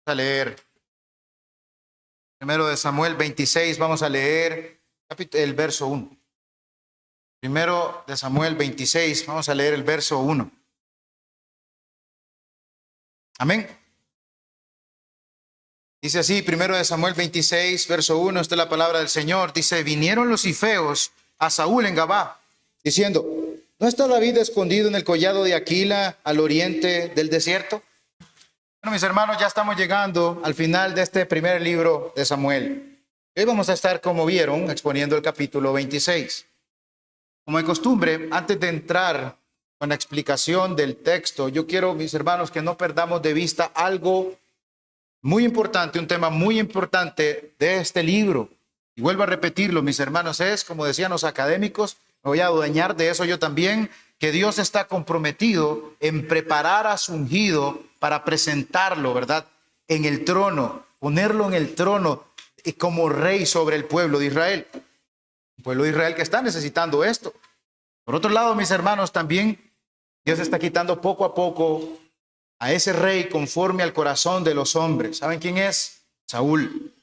a leer primero de Samuel 26, vamos a leer el verso 1. Primero de Samuel 26, vamos a leer el verso 1. Amén. Dice así, primero de Samuel 26, verso 1, esta es la palabra del Señor. Dice, vinieron los ifeos a Saúl en Gabá, diciendo, ¿no está David escondido en el collado de Aquila al oriente del desierto? Bueno, mis hermanos, ya estamos llegando al final de este primer libro de Samuel. Hoy vamos a estar, como vieron, exponiendo el capítulo 26. Como de costumbre, antes de entrar con la explicación del texto, yo quiero, mis hermanos, que no perdamos de vista algo muy importante, un tema muy importante de este libro. Y vuelvo a repetirlo, mis hermanos, es, como decían los académicos, me voy a adueñar de eso yo también, que Dios está comprometido en preparar a su ungido para presentarlo, ¿verdad?, en el trono, ponerlo en el trono como rey sobre el pueblo de Israel. El pueblo de Israel que está necesitando esto. Por otro lado, mis hermanos, también Dios está quitando poco a poco a ese rey conforme al corazón de los hombres. ¿Saben quién es? Saúl.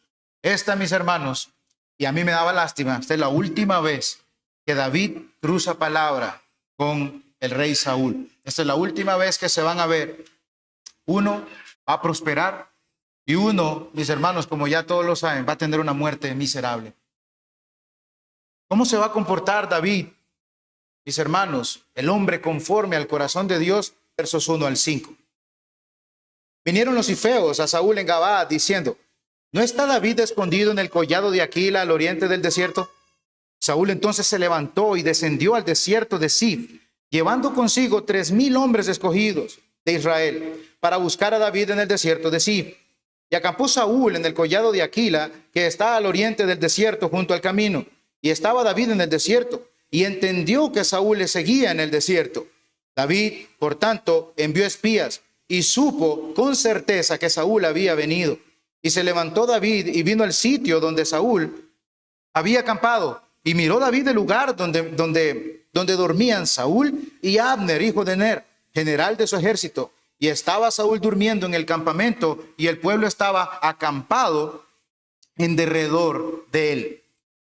Esta, mis hermanos, y a mí me daba lástima, esta es la última vez que David cruza palabra con el rey Saúl. Esta es la última vez que se van a ver. Uno va a prosperar y uno, mis hermanos, como ya todos lo saben, va a tener una muerte miserable. ¿Cómo se va a comportar David? Mis hermanos, el hombre conforme al corazón de Dios, versos 1 al 5. Vinieron los ifeos a Saúl en Gabá diciendo, ¿no está David escondido en el collado de Aquila al oriente del desierto? Saúl entonces se levantó y descendió al desierto de Zif, llevando consigo 3,000 hombres escogidos de Israel para buscar a David en el desierto de Zif. Y acampó Saúl en el collado de Aquila, que está al oriente del desierto junto al camino. Y estaba David en el desierto, y entendió que Saúl le seguía en el desierto. David, por tanto, envió espías, y supo con certeza que Saúl había venido. Y se levantó David y vino al sitio donde Saúl había acampado. Y miró David el lugar donde dormían Saúl y Abner, hijo de Ner, general de su ejército. Y estaba Saúl durmiendo en el campamento, y el pueblo estaba acampado en derredor de él.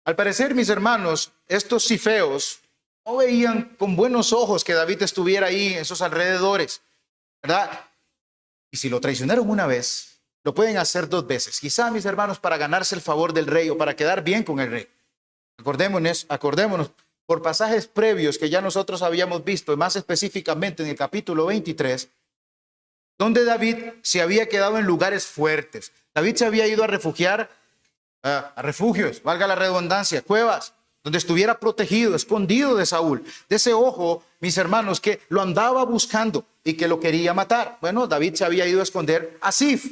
Al parecer, mis hermanos, estos zifeos no veían con buenos ojos que David estuviera ahí en esos alrededores, ¿verdad? Y si lo traicionaron una vez, lo pueden hacer 2 veces. Quizá, mis hermanos, para ganarse el favor del rey o para quedar bien con el rey. Acordémonos por pasajes previos que ya nosotros habíamos visto, más específicamente en el capítulo 23, donde David se había quedado en lugares fuertes. David se había ido a refugiar a refugios, valga la redundancia, cuevas, donde estuviera protegido, escondido de Saúl, de ese ojo, mis hermanos, que lo andaba buscando y que lo quería matar. Bueno, David se había ido a esconder a Zif,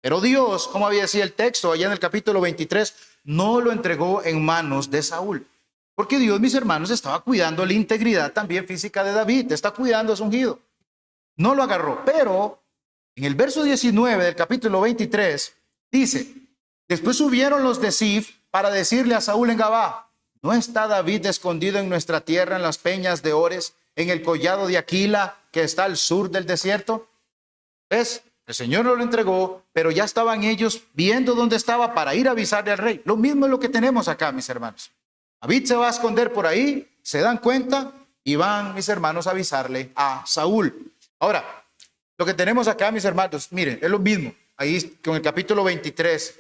pero Dios, como había decía el texto allá en el capítulo 23, no lo entregó en manos de Saúl, porque Dios, mis hermanos, estaba cuidando la integridad también física de David, está cuidando a su ungido. No lo agarró, pero en el verso 19 del capítulo 23 dice, después subieron los de Zif para decirle a Saúl en Gabá, ¿no está David escondido en nuestra tierra en las peñas de Ores, en el collado de Aquila que está al sur del desierto? ¿Ves? El Señor no lo entregó, pero ya estaban ellos viendo dónde estaba para ir a avisarle al rey. Lo mismo es lo que tenemos acá, mis hermanos. David se va a esconder por ahí, se dan cuenta y van, mis hermanos, a avisarle a Saúl. Ahora, lo que tenemos acá, mis hermanos, miren, es lo mismo. Ahí con el capítulo 23,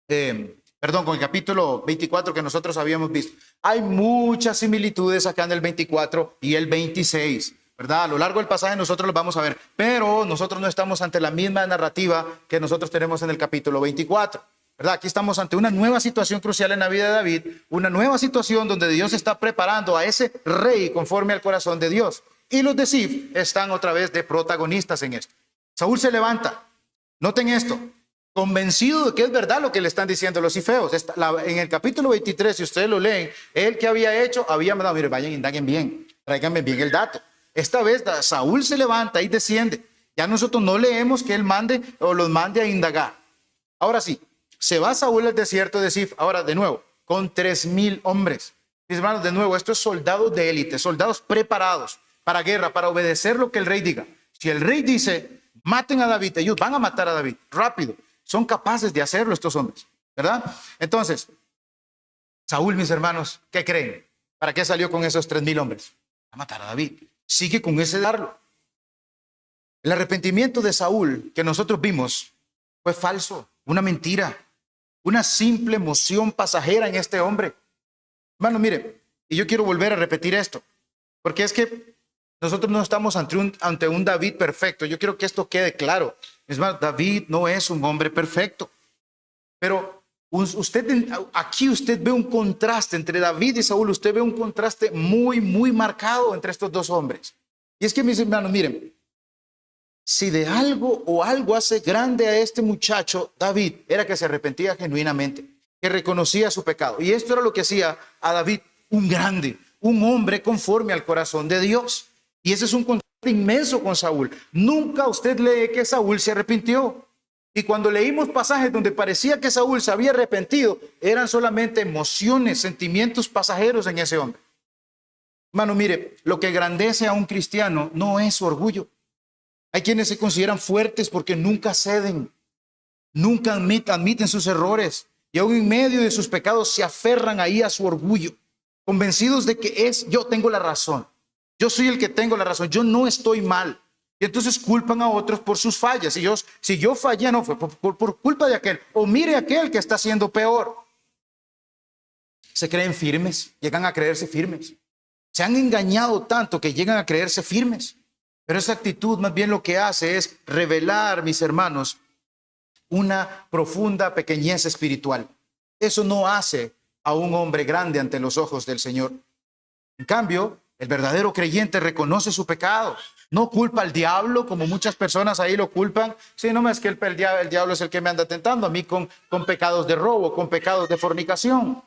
con el capítulo 24 que nosotros habíamos visto. Hay muchas similitudes acá en el 24 y el 26, ¿verdad? A lo largo del pasaje nosotros los vamos a ver, pero nosotros no estamos ante la misma narrativa que nosotros tenemos en el capítulo 24, ¿verdad? Aquí estamos ante una nueva situación crucial en la vida de David, una nueva situación donde Dios está preparando a ese rey conforme al corazón de Dios. Y los de Zif están otra vez de protagonistas en esto. Saúl se levanta. Noten esto. Convencido de que es verdad lo que le están diciendo los zifeos. En el capítulo 23, si ustedes lo leen, él que había hecho, había mandado, mire, vayan, indaguen bien, tráiganme bien el dato. Esta vez Saúl se levanta y desciende. Ya nosotros no leemos que él mande o los mande a indagar. Ahora sí, se va Saúl al desierto de Zif, ahora de nuevo, con 3,000 hombres. Mis hermanos, de nuevo, estos soldados de élite, soldados preparados para guerra, para obedecer lo que el rey diga. Si el rey dice, maten a David, ellos van a matar a David, rápido. Son capaces de hacerlo estos hombres, ¿verdad? Entonces, Saúl, mis hermanos, ¿qué creen? ¿Para qué salió con esos 3,000 hombres? A matar a David. Sigue con ese darlo. El arrepentimiento de Saúl que nosotros vimos fue falso, una mentira, una simple emoción pasajera en este hombre. Hermano, mire, y yo quiero volver a repetir esto, porque es que nosotros no estamos ante un David perfecto. Yo quiero que esto quede claro. Es más, David no es un hombre perfecto. Pero aquí usted ve un contraste entre David y Saúl. Usted ve un contraste muy, muy marcado entre estos dos hombres. Y es que, mis hermanos, miren, si de algo o algo hace grande a este muchacho, David, era que se arrepentía genuinamente, que reconocía su pecado. Y esto era lo que hacía a David un grande, un hombre conforme al corazón de Dios. Y ese es un contraste inmenso con Saúl. Nunca usted lee que Saúl se arrepintió. Y cuando leímos pasajes donde parecía que Saúl se había arrepentido, eran solamente emociones, sentimientos pasajeros en ese hombre. Hermano, mire, lo que engrandece a un cristiano no es su orgullo. Hay quienes se consideran fuertes porque nunca ceden, nunca admiten sus errores y aún en medio de sus pecados se aferran ahí a su orgullo, convencidos de que yo tengo la razón, yo soy el que tengo la razón, yo no estoy mal. Y entonces culpan a otros por sus fallas. Si yo fallé, no fue por culpa de aquel. O mire aquel que está haciendo peor. Se creen firmes, llegan a creerse firmes. Se han engañado tanto que llegan a creerse firmes. Pero esa actitud más bien lo que hace es revelar, mis hermanos, una profunda pequeñez espiritual. Eso no hace a un hombre grande ante los ojos del Señor. En cambio, el verdadero creyente reconoce su pecado. No culpa al diablo, como muchas personas ahí lo culpan. Sí, no es que el diablo es el que me anda tentando a mí con pecados de robo, con pecados de fornicación.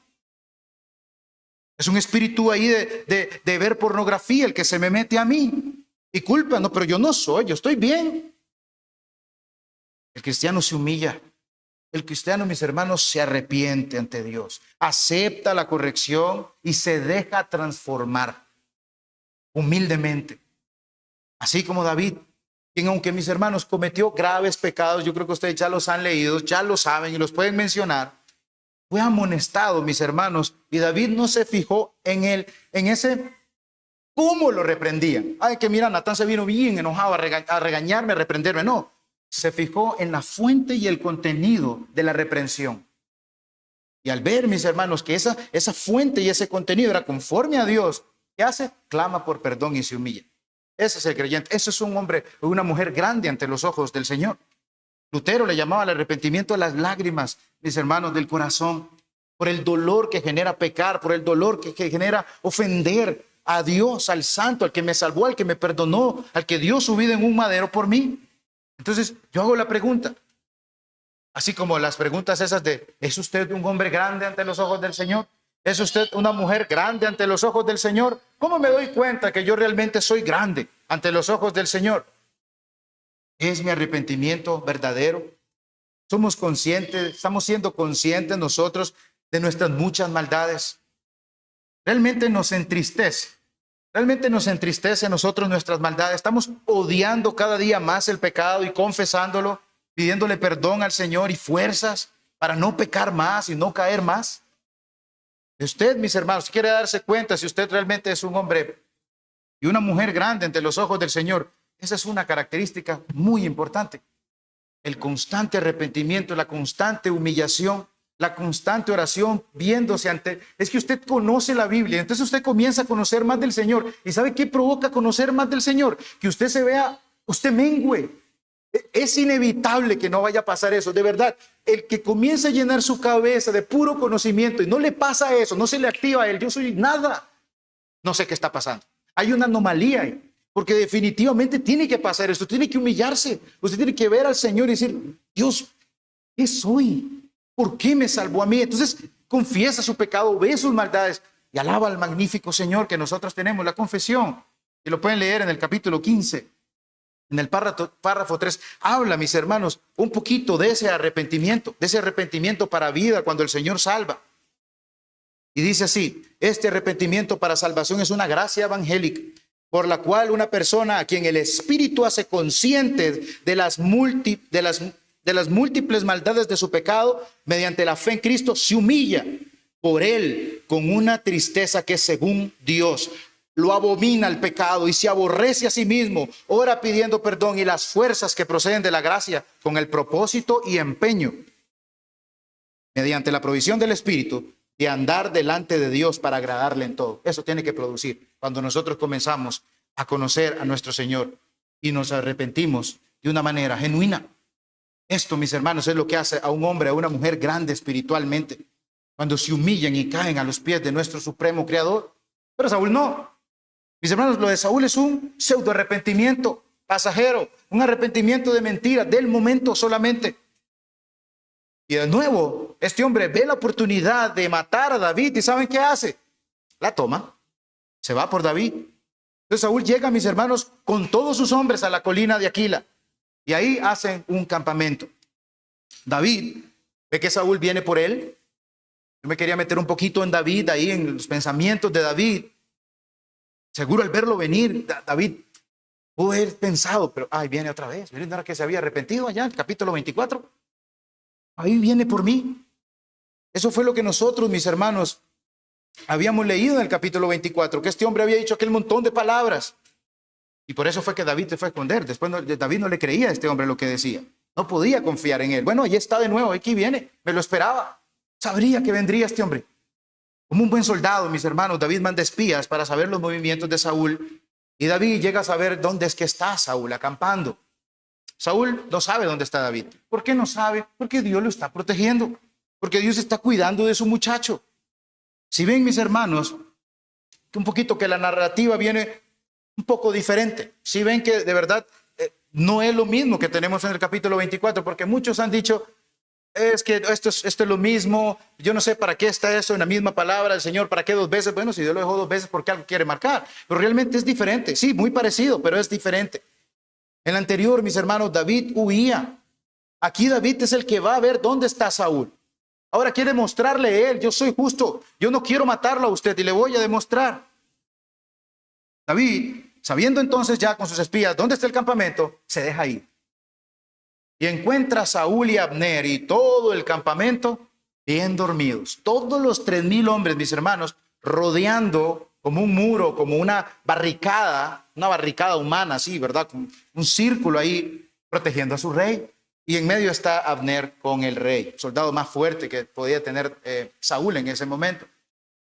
Es un espíritu ahí de ver pornografía el que se me mete a mí. Y culpa, no, pero yo no soy, yo estoy bien. El cristiano se humilla. El cristiano, mis hermanos, se arrepiente ante Dios. Acepta la corrección y se deja transformar humildemente. Así como David, quien aunque mis hermanos cometió graves pecados, yo creo que ustedes ya los han leído, ya lo saben y los pueden mencionar, fue amonestado, mis hermanos, y David no se fijó en ese cómo lo reprendían. Ay, que mira, Natán se vino bien enojado a regañarme, a reprenderme. No, se fijó en la fuente y el contenido de la reprensión. Y al ver, mis hermanos, que esa fuente y ese contenido era conforme a Dios, ¿qué hace? Clama por perdón y se humilla. Ese es el creyente. Ese es un hombre o una mujer grande ante los ojos del Señor. Lutero le llamaba al arrepentimiento a las lágrimas, mis hermanos, del corazón, por el dolor que genera pecar, por el dolor que genera ofender a Dios, al santo, al que me salvó, al que me perdonó, al que dio su vida en un madero por mí. Entonces, yo hago la pregunta, así como las preguntas esas de, ¿es usted un hombre grande ante los ojos del Señor? ¿Es usted una mujer grande ante los ojos del Señor? ¿Cómo me doy cuenta que yo realmente soy grande ante los ojos del Señor? ¿Es mi arrepentimiento verdadero? ¿Somos conscientes, estamos siendo conscientes nosotros de nuestras muchas maldades? Realmente nos entristece a nosotros nuestras maldades. Estamos odiando cada día más el pecado y confesándolo, pidiéndole perdón al Señor y fuerzas para no pecar más y no caer más. Usted, mis hermanos, quiere darse cuenta si usted realmente es un hombre y una mujer grande ante los ojos del Señor. Esa es una característica muy importante. El constante arrepentimiento, la constante humillación, la constante oración, viéndose ante... Es que usted conoce la Biblia, entonces usted comienza a conocer más del Señor. ¿Y sabe qué provoca conocer más del Señor? Que usted se vea, usted mengüe. Es inevitable que no vaya a pasar eso, de verdad. El que comienza a llenar su cabeza de puro conocimiento y no le pasa eso, no se le activa a él, yo soy nada. No sé qué está pasando. Hay una anomalía ahí, porque definitivamente tiene que pasar esto, tiene que humillarse. Usted tiene que ver al Señor y decir, Dios, ¿qué soy? ¿Por qué me salvó a mí? Entonces confiesa su pecado, ve sus maldades y alaba al magnífico Señor que nosotros tenemos, la confesión. Y lo pueden leer en el capítulo 15. En el párrafo 3, habla, mis hermanos, un poquito de ese arrepentimiento para vida cuando el Señor salva. Y dice así, este arrepentimiento para salvación es una gracia evangélica, por la cual una persona a quien el Espíritu hace consciente de las múltiples maldades de su pecado, mediante la fe en Cristo, se humilla por él con una tristeza que es según Dios. Lo abomina el pecado y se aborrece a sí mismo, ora pidiendo perdón y las fuerzas que proceden de la gracia con el propósito y empeño, mediante la provisión del Espíritu, de andar delante de Dios para agradarle en todo. Eso tiene que producir cuando nosotros comenzamos a conocer a nuestro Señor y nos arrepentimos de una manera genuina. Esto, mis hermanos, es lo que hace a un hombre, a una mujer grande espiritualmente, cuando se humillan y caen a los pies de nuestro supremo Creador. Pero Saúl no. Mis hermanos, lo de Saúl es un pseudo arrepentimiento pasajero, un arrepentimiento de mentira, del momento solamente. Y de nuevo, este hombre ve la oportunidad de matar a David y ¿saben qué hace? La toma, se va por David. Entonces Saúl llega, mis hermanos, con todos sus hombres a la colina de Aquila y ahí hacen un campamento. David ve que Saúl viene por él. Yo me quería meter un poquito en David, ahí en los pensamientos de David. Seguro al verlo venir, David pudo haber pensado, pero ay, viene otra vez. Miren, ahora que se había arrepentido allá en el capítulo 24. Ahí viene por mí. Eso fue lo que nosotros, mis hermanos, habíamos leído en el capítulo 24, que este hombre había dicho aquel montón de palabras. Y por eso fue que David se fue a esconder. Después David no le creía a este hombre lo que decía. No podía confiar en él. Bueno, ahí está de nuevo, aquí viene, me lo esperaba. Sabría que vendría este hombre. Como un buen soldado, mis hermanos, David manda espías para saber los movimientos de Saúl. Y David llega a saber dónde es que está Saúl acampando. Saúl no sabe dónde está David. ¿Por qué no sabe? Porque Dios lo está protegiendo. Porque Dios está cuidando de su muchacho. Si ven, mis hermanos, un poquito que la narrativa viene un poco diferente. Si ven que de verdad no es lo mismo que tenemos en el capítulo 24, porque muchos han dicho, es que esto es lo mismo, yo no sé para qué está eso en la misma palabra del Señor, para qué dos veces. Bueno, si Dios lo dejó dos veces, ¿por qué algo quiere marcar? Pero realmente es diferente. Sí, muy parecido, pero es diferente. En el anterior, mis hermanos, David huía. Aquí David es el que va a ver dónde está Saúl. Ahora quiere mostrarle a él, yo soy justo, yo no quiero matarlo a usted y le voy a demostrar. David, sabiendo entonces ya con sus espías dónde está el campamento, se deja ir. Y encuentra a Saúl y Abner y todo el campamento bien dormidos. Todos los 3,000 hombres, mis hermanos, rodeando como un muro, como una barricada humana, así, ¿verdad? Un círculo ahí protegiendo a su rey. Y en medio está Abner con el rey, soldado más fuerte que podía tener Saúl en ese momento.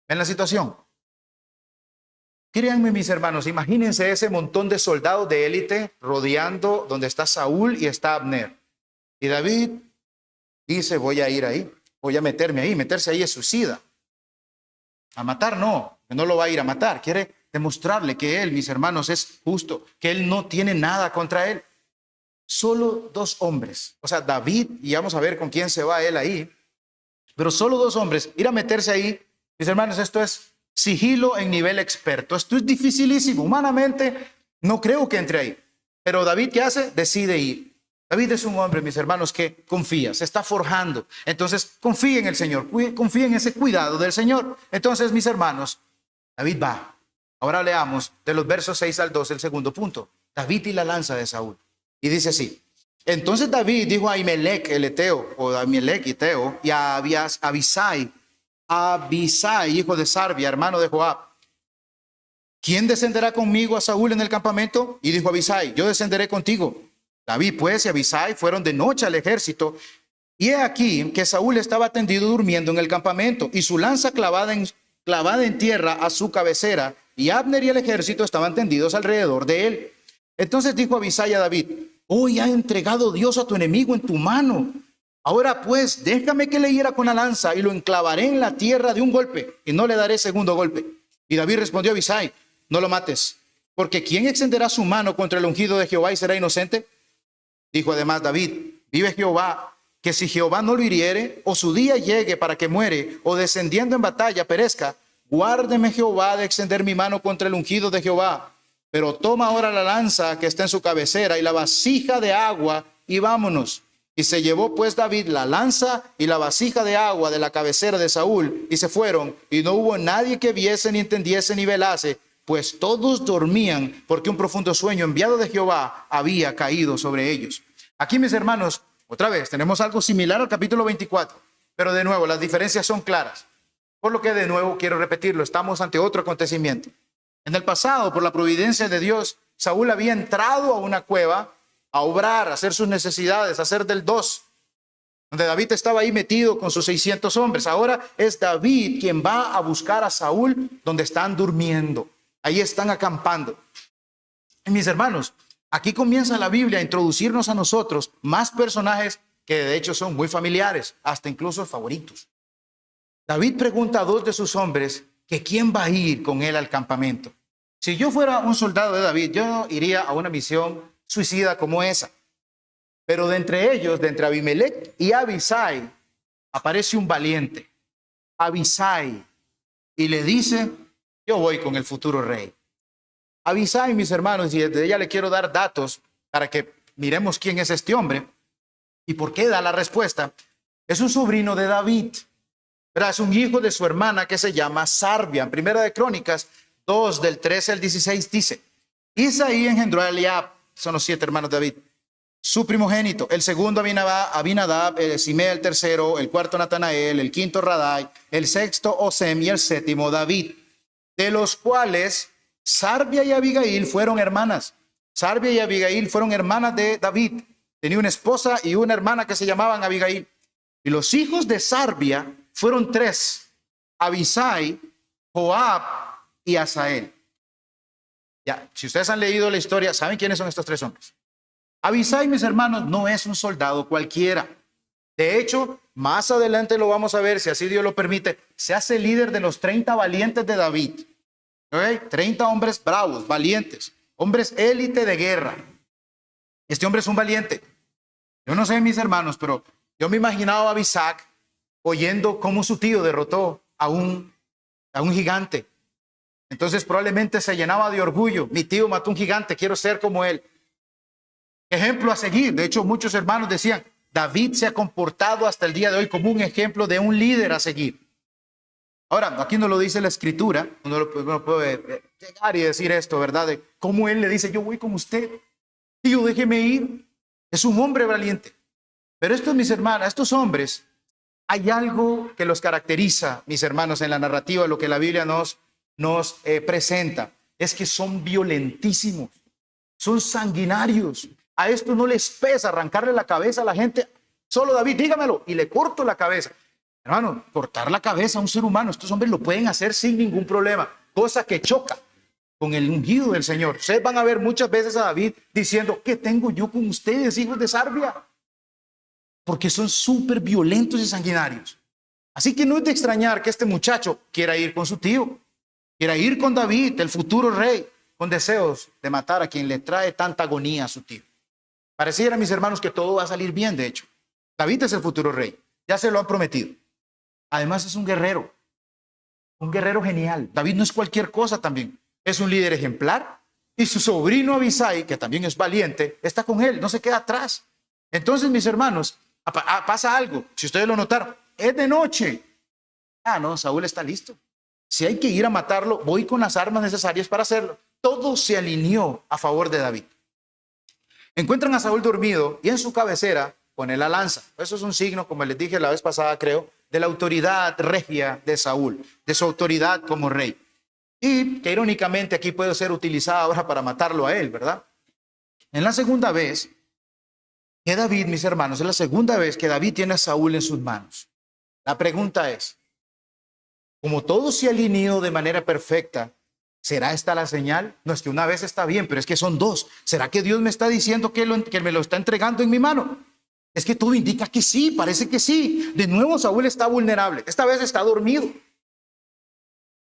¿Ven la situación? Créanme, mis hermanos, imagínense ese montón de soldados de élite rodeando donde está Saúl y está Abner. Y David dice, voy a ir ahí, voy a meterme ahí. Meterse ahí es suicida. A matar no, que no lo va a ir a matar. Quiere demostrarle que él, mis hermanos, es justo, que él no tiene nada contra él. Solo 2 hombres, o sea, David, y vamos a ver con quién se va él ahí, pero solo 2 hombres, ir a meterse ahí, mis hermanos, esto es sigilo en nivel experto, esto es dificilísimo, humanamente no creo que entre ahí, pero David, ¿qué hace? Decide ir. David es un hombre, mis hermanos, que confía, se está forjando, entonces confía en el Señor, confía en ese cuidado del Señor. Entonces, mis hermanos, David va. Ahora leamos de los versos 6 al 12 el segundo punto, David y la lanza de Saúl. Y dice así, entonces David dijo a Ahimelech el Eteo, o a Ahimelech Eteo, y a Abisai, hijo de Sarbia, hermano de Joab, ¿quién descenderá conmigo a Saúl en el campamento? Y dijo Abisai, yo descenderé contigo. David pues y Abisai fueron de noche al ejército, y he aquí que Saúl estaba tendido durmiendo en el campamento, y su lanza clavada en tierra a su cabecera, y Abner y el ejército estaban tendidos alrededor de él. Entonces dijo Abisai a David, hoy ha entregado Dios a tu enemigo en tu mano. Ahora pues, déjame que le hiera con la lanza y lo enclavaré en la tierra de un golpe y no le daré segundo golpe. Y David respondió a Abisai, no lo mates, porque ¿quién extenderá su mano contra el ungido de Jehová y será inocente? Dijo además David, vive Jehová, que si Jehová no lo hiriere, o su día llegue para que muere, o descendiendo en batalla perezca, guárdeme Jehová de extender mi mano contra el ungido de Jehová. Pero toma ahora la lanza que está en su cabecera y la vasija de agua y vámonos. Y se llevó pues David la lanza y la vasija de agua de la cabecera de Saúl y se fueron. Y no hubo nadie que viese ni entendiese ni velase pues todos dormían porque un profundo sueño enviado de Jehová había caído sobre ellos. Aquí, mis hermanos, otra vez tenemos algo similar al capítulo 24, pero de nuevo las diferencias son claras. Por lo que de nuevo quiero repetirlo, estamos ante otro acontecimiento. En el pasado, por la providencia de Dios, Saúl había entrado a una cueva a obrar, a hacer sus necesidades, a hacer del dos, donde David estaba ahí metido con sus 600 hombres. Ahora es David quien va a buscar a Saúl donde están durmiendo. Ahí están acampando. Y mis hermanos, aquí comienza la Biblia a introducirnos a nosotros más personajes que de hecho son muy familiares, hasta incluso favoritos. David pregunta a dos de sus hombres que quién va a ir con él al campamento. Si yo fuera un soldado de David, yo iría a una misión suicida como esa. Pero de entre ellos, de entre Abimelech y Abisai, aparece un valiente, Abisai, y le dice, yo voy con el futuro rey. Abisai, mis hermanos, y desde ella le quiero dar datos para que miremos quién es este hombre y por qué da la respuesta. Es un sobrino de David, ¿verdad? Es un hijo de su hermana que se llama Sarbia. En Primera de Crónicas 2, del 13 al 16 dice, Isaí engendró a Eliab, son los 7 hermanos de David, su primogénito, el segundo Abinadab, el Simea el tercero, el cuarto Natanael, el quinto Radai, el sexto Osem y el séptimo David, de los cuales Sarbia y Abigail fueron hermanas. Sarbia y Abigail fueron hermanas de David. Tenía una esposa y una hermana que se llamaban Abigail. Y los hijos de Sarbia fueron 3, Abisai, Joab y Asael. Ya, si ustedes han leído la historia, ¿saben quiénes son estos 3 hombres? Abisai, mis hermanos, no es un soldado cualquiera. De hecho, más adelante lo vamos a ver, si así Dios lo permite, se hace líder de los 30 valientes de David. ¿Okay? 30 hombres bravos, valientes, hombres élite de guerra. Este hombre es un valiente. Yo no sé, mis hermanos, pero yo me imaginaba a Abisai oyendo cómo su tío derrotó a un gigante. Entonces probablemente se llenaba de orgullo. Mi tío mató un gigante, quiero ser como él. Ejemplo a seguir. De hecho, muchos hermanos decían, David se ha comportado hasta el día de hoy como un ejemplo de un líder a seguir. Ahora, aquí no lo dice la escritura, uno puede llegar y decir esto, ¿verdad? De cómo él le dice, yo voy con usted, tío, déjeme ir. Es un hombre valiente. Pero estos, mis hermanos, estos hombres, hay algo que los caracteriza, mis hermanos, en la narrativa, lo que la Biblia nos presenta, es que son violentísimos, son sanguinarios. A esto no les pesa arrancarle la cabeza a la gente. Solo David, dígamelo, y le corto la cabeza. Hermano, cortar la cabeza a un ser humano, estos hombres lo pueden hacer sin ningún problema, cosa que choca con el ungido del Señor. Ustedes van a ver muchas veces a David diciendo, ¿qué tengo yo con ustedes, hijos de Sarbia? Porque son súper violentos y sanguinarios. Así que no es de extrañar que este muchacho quiera ir con su tío, quiera ir con David, el futuro rey, con deseos de matar a quien le trae tanta agonía a su tío. Pareciera, mis hermanos, que todo va a salir bien, de hecho. David es el futuro rey, ya se lo han prometido. Además es un guerrero genial. David no es cualquier cosa también. Es un líder ejemplar y su sobrino Abisai, que también es valiente, está con él, no se queda atrás. Entonces, mis hermanos, pasa algo. Si ustedes lo notaron, es de noche. No, Saúl está listo. Si hay que ir a matarlo, voy con las armas necesarias para hacerlo. Todo se alineó a favor de David. Encuentran a Saúl dormido y en su cabecera pone la lanza. Eso es un signo, como les dije la vez pasada, creo, de la autoridad regia de Saúl, de su autoridad como rey. Y que irónicamente aquí puede ser utilizada ahora para matarlo a él, ¿verdad? En la segunda vez que David, mis hermanos, es la segunda vez que David tiene a Saúl en sus manos. La pregunta es, como todo se alineó de manera perfecta, ¿será esta la señal? No, es que una vez está bien, pero es que son 2. ¿Será que Dios me está diciendo que me lo está entregando en mi mano? Es que todo indica que sí, parece que sí. De nuevo Saúl está vulnerable. Esta vez está dormido.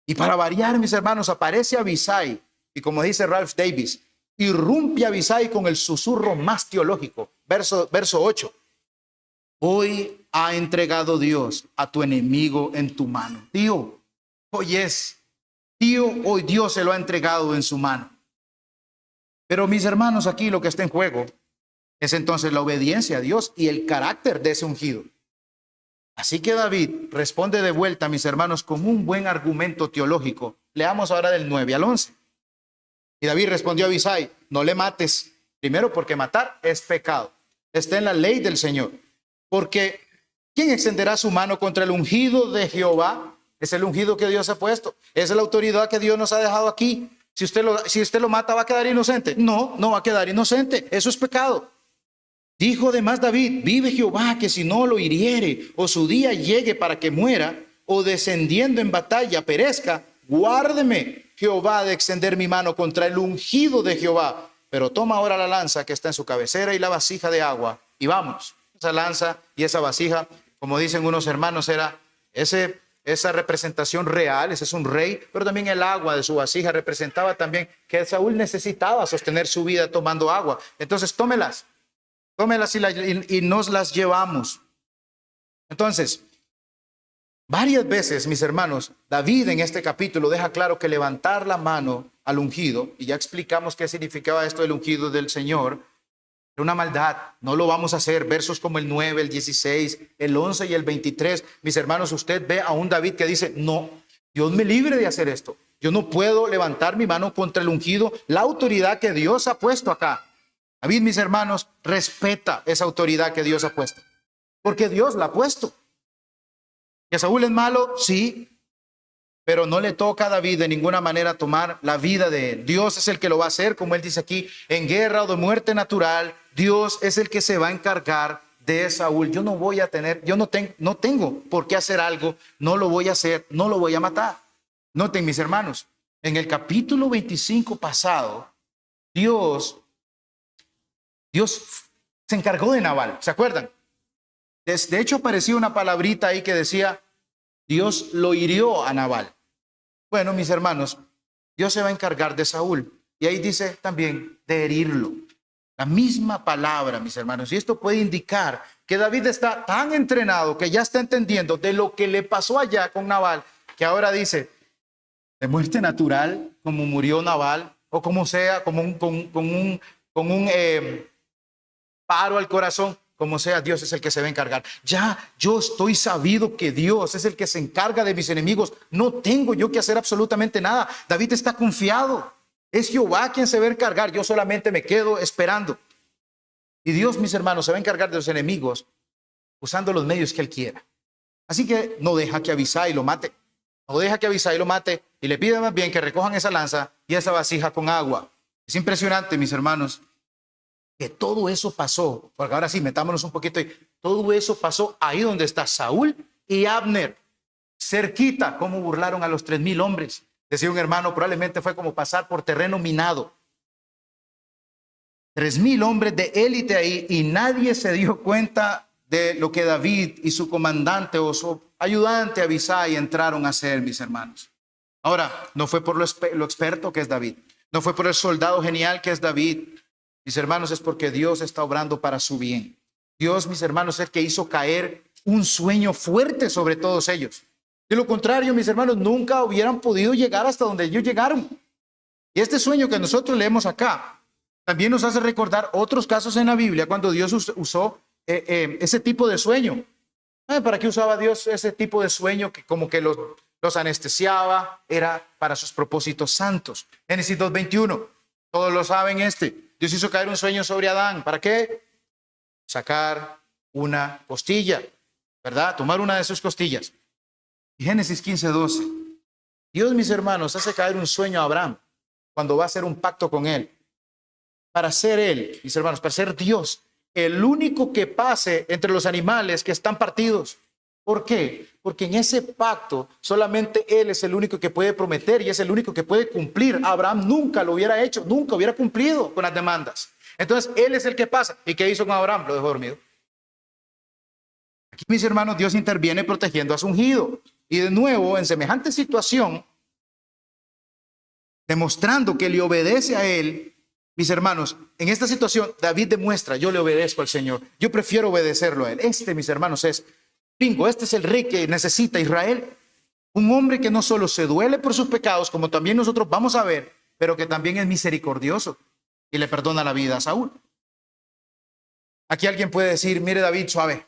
Y para variar, mis hermanos, aparece Abisai. Y como dice Ralph Davis, irrumpe Abisai con el susurro más teológico. Verso 8. Hoy ha entregado Dios a tu enemigo en tu mano. Tío, hoy Dios se lo ha entregado en su mano. Pero mis hermanos, aquí lo que está en juego es entonces la obediencia a Dios y el carácter de ese ungido. Así que David responde de vuelta, mis hermanos, con un buen argumento teológico. Leamos ahora del 9 al 11. Y David respondió a Abisai, no le mates. Primero, porque matar es pecado. Está en la ley del Señor. Porque ¿quién extenderá su mano contra el ungido de Jehová? Es el ungido que Dios ha puesto. Esa es la autoridad que Dios nos ha dejado aquí. Si usted lo mata, ¿va a quedar inocente? No, no va a quedar inocente. Eso es pecado. Dijo además David, vive Jehová, que si no lo hiriere, o su día llegue para que muera, o descendiendo en batalla perezca, guárdeme Jehová de extender mi mano contra el ungido de Jehová. Pero toma ahora la lanza que está en su cabecera y la vasija de agua, y vamos. Esa lanza y esa vasija, como dicen unos hermanos, era esa representación real. Ese es un rey, pero también el agua de su vasija representaba también que Saúl necesitaba sostener su vida tomando agua. Entonces tómelas y nos las llevamos. Entonces, varias veces, mis hermanos, David en este capítulo deja claro que levantar la mano al ungido, y ya explicamos qué significaba esto del ungido del Señor, era una maldad. No lo vamos a hacer. Versos como el 9, el 16, el 11 y el 23. Mis hermanos, usted ve a un David que dice, no, Dios me libre de hacer esto. Yo no puedo levantar mi mano contra el ungido, la autoridad que Dios ha puesto acá. David, mis hermanos, respeta esa autoridad que Dios ha puesto, porque Dios la ha puesto. ¿Que Saúl es malo? Sí, pero no le toca a David de ninguna manera tomar la vida de él. Dios es el que lo va a hacer, como él dice aquí, en guerra o de muerte natural. Dios es el que se va a encargar de Saúl. Yo no voy a tener, no tengo por qué hacer algo, no lo voy a hacer, no lo voy a matar. Noten, mis hermanos, en el capítulo 25 pasado, Dios se encargó de Nabal, ¿se acuerdan? De hecho, apareció una palabrita ahí que decía, Dios lo hirió a Nabal. Bueno, mis hermanos, Dios se va a encargar de Saúl. Y ahí dice también de herirlo. La misma palabra, mis hermanos. Y esto puede indicar que David está tan entrenado que ya está entendiendo de lo que le pasó allá con Nabal, que ahora dice, de muerte natural, como murió Nabal, o como sea, con un paro al corazón, como sea, Dios es el que se va a encargar. Ya yo estoy sabido que Dios es el que se encarga de mis enemigos. No tengo yo que hacer absolutamente nada. David está confiado. Es Jehová quien se va a encargar. Yo solamente me quedo esperando. Y Dios, mis hermanos, se va a encargar de los enemigos usando los medios que él quiera. Así que no deja que Abisai lo mate. No deja que Abisai lo mate y le pide más bien que recojan esa lanza y esa vasija con agua. Es impresionante, mis hermanos, que todo eso pasó, porque ahora sí, metámonos un poquito, todo eso pasó ahí donde está Saúl y Abner, cerquita. Cómo burlaron a los 3,000 hombres. Decía un hermano, probablemente fue como pasar por terreno minado. 3,000 hombres de élite ahí y nadie se dio cuenta de lo que David y su comandante o su ayudante Abisai entraron a hacer, mis hermanos. Ahora, no fue por lo experto que es David, no fue por el soldado genial que es David. Mis hermanos, es porque Dios está obrando para su bien. Dios, mis hermanos, es el que hizo caer un sueño fuerte sobre todos ellos. De lo contrario, mis hermanos, nunca hubieran podido llegar hasta donde ellos llegaron. Y este sueño que nosotros leemos acá también nos hace recordar otros casos en la Biblia cuando Dios usó ese tipo de sueño. ¿Para qué usaba Dios ese tipo de sueño que como que los anestesiaba? Era para sus propósitos santos. Génesis 2:21, todos lo saben Dios hizo caer un sueño sobre Adán. ¿Para qué? Sacar una costilla, ¿verdad? Tomar una de sus costillas. Y Génesis 15:12. Dios, mis hermanos, hace caer un sueño a Abraham cuando va a hacer un pacto con él. Para ser él, mis hermanos, para ser Dios, el único que pase entre los animales que están partidos. ¿Por qué? Porque en ese pacto solamente él es el único que puede prometer y es el único que puede cumplir. Abraham nunca lo hubiera hecho, nunca hubiera cumplido con las demandas. Entonces él es el que pasa. ¿Y qué hizo con Abraham? Lo dejó dormido. Aquí, mis hermanos, Dios interviene protegiendo a su ungido. Y de nuevo, en semejante situación, demostrando que le obedece a él, mis hermanos, en esta situación David demuestra, yo le obedezco al Señor. Yo prefiero obedecerlo a él. Mis hermanos, este es el rey que necesita Israel. Un hombre que no solo se duele por sus pecados, como también nosotros vamos a ver, pero que también es misericordioso y le perdona la vida a Saúl. Aquí alguien puede decir, mire David, suave.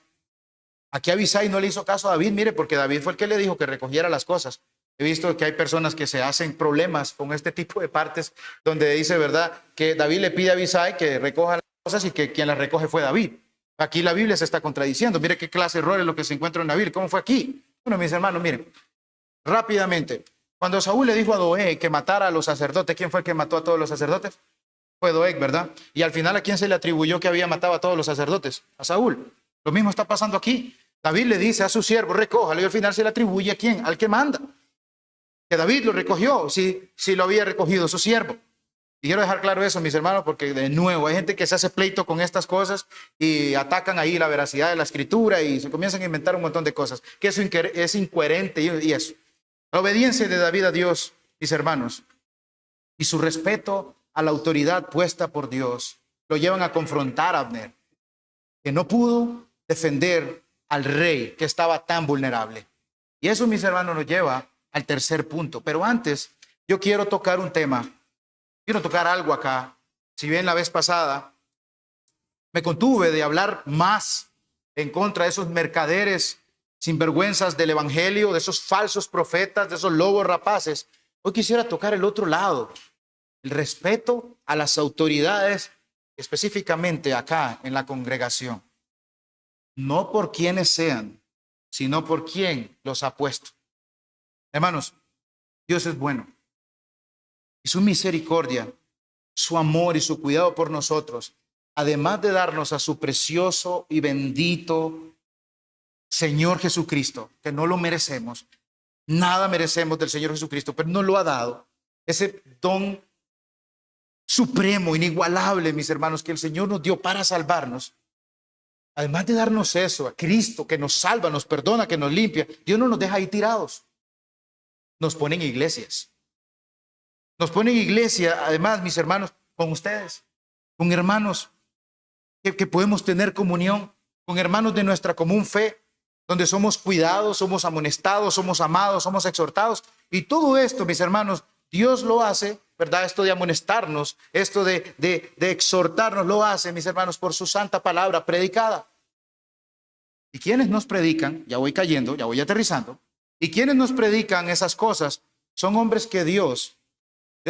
Aquí Abisai no le hizo caso a David, mire, porque David fue el que le dijo que recogiera las cosas. He visto que hay personas que se hacen problemas con este tipo de partes donde dice, ¿verdad?, que David le pide a Abisai que recoja las cosas y que quien las recoge fue David. Aquí la Biblia se está contradiciendo. Mire qué clase de error es lo que se encuentra en la Biblia. ¿Cómo fue aquí? Bueno, mis hermanos, miren, rápidamente. Cuando Saúl le dijo a Doeg que matara a los sacerdotes, ¿quién fue el que mató a todos los sacerdotes? Fue Doeg, ¿verdad? Y al final, ¿a quién se le atribuyó que había matado a todos los sacerdotes? A Saúl. Lo mismo está pasando aquí. David le dice a su siervo, recójalo, y al final se le atribuye ¿a quién? Al que manda. Que David lo recogió, si lo había recogido su siervo. Y quiero dejar claro eso, mis hermanos, porque de nuevo hay gente que se hace pleito con estas cosas y atacan ahí la veracidad de la escritura y se comienzan a inventar un montón de cosas, que eso es incoherente y eso. La obediencia de David a Dios, mis hermanos, y su respeto a la autoridad puesta por Dios, lo llevan a confrontar a Abner, que no pudo defender al rey que estaba tan vulnerable. Y eso, mis hermanos, nos lleva al tercer punto. Pero antes, yo quiero tocar un tema. Quiero tocar algo acá. Si bien la vez pasada me contuve de hablar más en contra de esos mercaderes sinvergüenzas del evangelio, de esos falsos profetas, de esos lobos rapaces, hoy quisiera tocar el otro lado, el respeto a las autoridades, específicamente acá en la congregación. No por quienes sean, sino por quien los ha puesto. Hermanos, Dios es bueno. Y su misericordia, su amor y su cuidado por nosotros, además de darnos a su precioso y bendito Señor Jesucristo, que no lo merecemos, nada merecemos del Señor Jesucristo, pero nos lo ha dado, ese don supremo, inigualable, mis hermanos, que el Señor nos dio para salvarnos. Además de darnos eso, a Cristo, que nos salva, nos perdona, que nos limpia, Dios no nos deja ahí tirados. Nos pone en iglesias. Nos pone en iglesia, además, mis hermanos, con ustedes, con hermanos que podemos tener comunión, con hermanos de nuestra común fe, donde somos cuidados, somos amonestados, somos amados, somos exhortados. Y todo esto, mis hermanos, Dios lo hace, ¿verdad? Esto de amonestarnos, esto de exhortarnos, lo hace, mis hermanos, por su santa palabra predicada. Y quienes nos predican, ya voy cayendo, ya voy aterrizando, y quienes nos predican esas cosas son hombres que Dios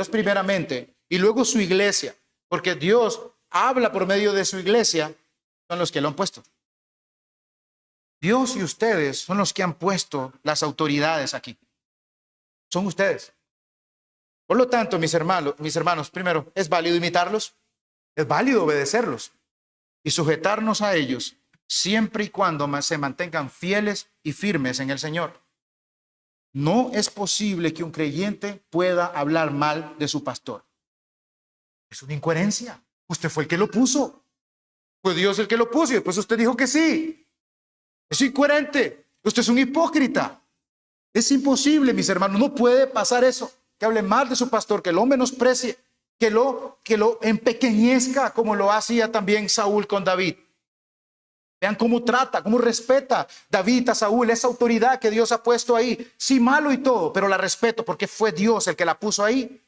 primeramente, y luego su iglesia, porque Dios habla por medio de su iglesia, son los que lo han puesto. Dios y ustedes son los que han puesto las autoridades aquí. Son ustedes. Por lo tanto, mis hermanos, primero, ¿es válido imitarlos? Es válido obedecerlos y sujetarnos a ellos siempre y cuando se mantengan fieles y firmes en el Señor. No es posible que un creyente pueda hablar mal de su pastor. Es una incoherencia. Usted fue el que lo puso. Fue Dios el que lo puso y después usted dijo que sí. Es incoherente. Usted es un hipócrita. Es imposible, mis hermanos. No puede pasar eso. Que hable mal de su pastor, que lo menosprecie, que lo empequeñezca como lo hacía también Saúl con David. Vean cómo trata, cómo respeta David a Saúl, esa autoridad que Dios ha puesto ahí. Sí, malo y todo, pero la respeto porque fue Dios el que la puso ahí.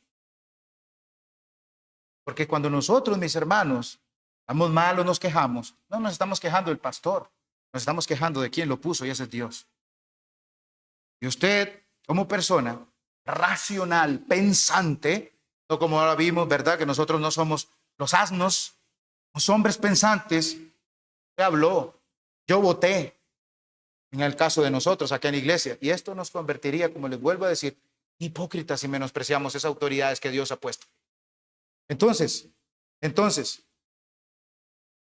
Porque cuando nosotros, mis hermanos, estamos malos, nos quejamos, no nos estamos quejando del pastor, nos estamos quejando de quien lo puso y ese es Dios. Y usted, como persona racional, pensante, no como ahora vimos, ¿verdad? Que nosotros no somos los asnos, los hombres pensantes. Usted habló, yo voté, en el caso de nosotros acá en la iglesia, y esto nos convertiría, como les vuelvo a decir, hipócritas si menospreciamos esas autoridades que Dios ha puesto. Entonces,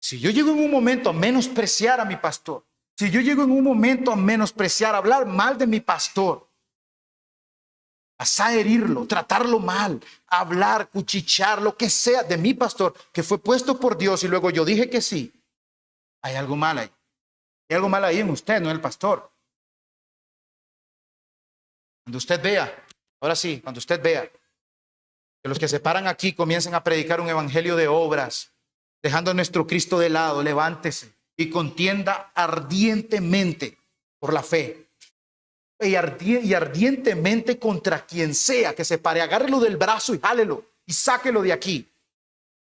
si yo llego en un momento a menospreciar a mi pastor, si yo llego en un momento a menospreciar, a hablar mal de mi pastor, a herirlo, tratarlo mal, hablar, cuchichear, lo que sea de mi pastor, que fue puesto por Dios y luego yo dije que sí, hay algo mal ahí. Hay algo mal ahí en usted, no en el pastor. Cuando usted vea, ahora sí, cuando usted vea que los que se paran aquí comiencen a predicar un evangelio de obras, dejando a nuestro Cristo de lado, levántese y contienda ardientemente por la fe. Y ardientemente contra quien sea que se pare, agárrelo del brazo y jálelo y sáquelo de aquí.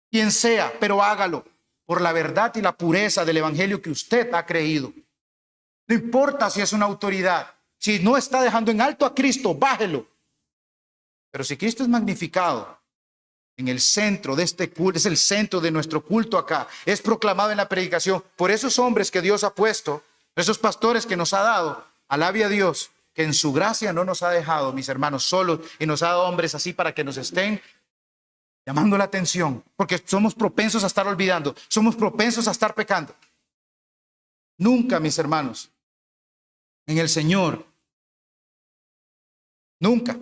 Quien sea, pero hágalo por la verdad y la pureza del evangelio que usted ha creído. No importa si es una autoridad, Si no está dejando en alto a Cristo, bájelo. Pero si Cristo es magnificado en el centro de este culto, es el centro de nuestro culto acá, es proclamado en la predicación por esos hombres que Dios ha puesto, esos pastores que nos ha dado, alabe a Dios, que en su gracia no nos ha dejado, mis hermanos, solos, y nos ha dado hombres así para que nos estén llamando la atención, porque somos propensos a estar olvidando, somos propensos a estar pecando. Nunca, mis hermanos, en el Señor, nunca.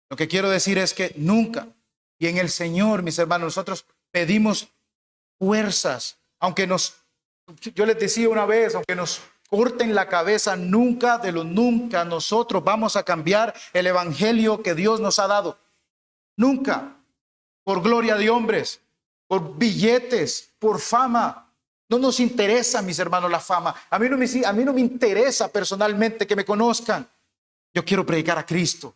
Lo que quiero decir es que nunca. Y en el Señor, mis hermanos, nosotros pedimos fuerzas. Yo les decía una vez, aunque nos corten la cabeza, nunca nosotros vamos a cambiar el evangelio que Dios nos ha dado. Nunca. Por gloria de hombres, por billetes, por fama. No nos interesa, mis hermanos, la fama. A mí no me interesa personalmente que me conozcan. Yo quiero predicar a Cristo.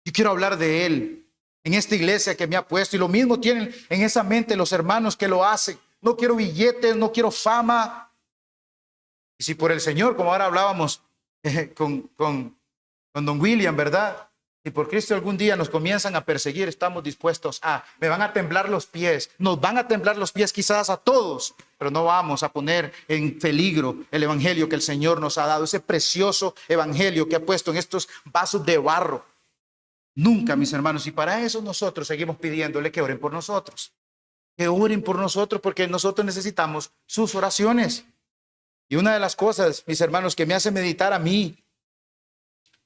Yo quiero hablar de Él en esta iglesia que me ha puesto. Y lo mismo tienen en esa mente los hermanos que lo hacen. No quiero billetes, no quiero fama. Y si por el Señor, como ahora hablábamos con don William, ¿verdad? Si por Cristo algún día nos comienzan a perseguir, estamos dispuestos me van a temblar los pies. Nos van a temblar los pies quizás a todos, pero no vamos a poner en peligro el evangelio que el Señor nos ha dado. Ese precioso evangelio que ha puesto en estos vasos de barro. Nunca, mis hermanos. Y para eso nosotros seguimos pidiéndole que oren por nosotros. Que oren por nosotros porque nosotros necesitamos sus oraciones. Y una de las cosas, mis hermanos, que me hace meditar a mí